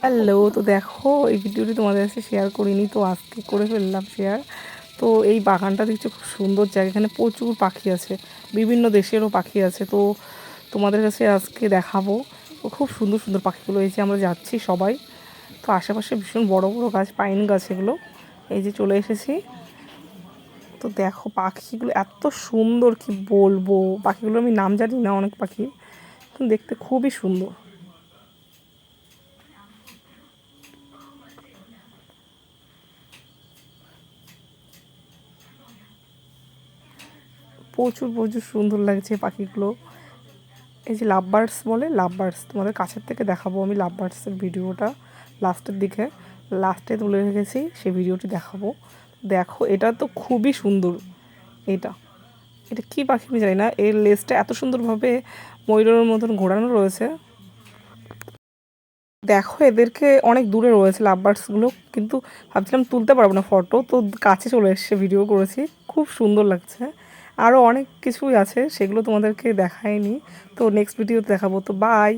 Hello, তো দেখো এই ভিডিওটি তোমাদের কাছে শেয়ার করিনি, তো আজকে করে ফেললাম শেয়ার। তো এই বাগানটা দেখছি খুব সুন্দর জায়গা, এখানে প্রচুর পাখি আছে, বিভিন্ন দেশেরও পাখি আছে। তো তোমাদের কাছে আজকে দেখাবো। তো খুব সুন্দর সুন্দর পাখিগুলো, এই যে আমরা যাচ্ছি সবাই। তো আশেপাশে ভীষণ বড় বড় গাছ, পাইন গাছ এগুলো। এই যে চলে এসেছি। তো দেখো পাখিগুলো এত সুন্দর, কি বলবো, পাখিগুলো আমি নাম জানি না অনেক পাখি, কিন্তু দেখতে খুবই সুন্দর। প্রচুর প্রচুর সুন্দর লাগছে পাখিগুলো। এই যে লাভ বার্ডস বলে, লাভ বার্ডস তোমাদের কাছের থেকে দেখাবো আমি। লাভ বার্ডসের ভিডিওটা লাস্টের দিকে, লাস্টে তুলে রেখেছি, সেই ভিডিওটি দেখাবো। দেখো এটা তো খুবই সুন্দর। এটা এটা কী পাখি আমি জানি না, এর লেজটা এত সুন্দরভাবে ময়ূরের মতন ঘোরানো রয়েছে। দেখো এদেরকে অনেক দূরে রয়েছে লাভ বার্ডসগুলো, কিন্তু ভাবছিলাম তুলতে পারবো না ফটো, তো কাছে চলে এসছে, ভিডিও করেছি। খুব সুন্দর লাগছে। আরও অনেক কিছুই আছে, সেগুলো তোমাদেরকে দেখাইনি, তো নেক্সট ভিডিওতে দেখাবো। তো বাই।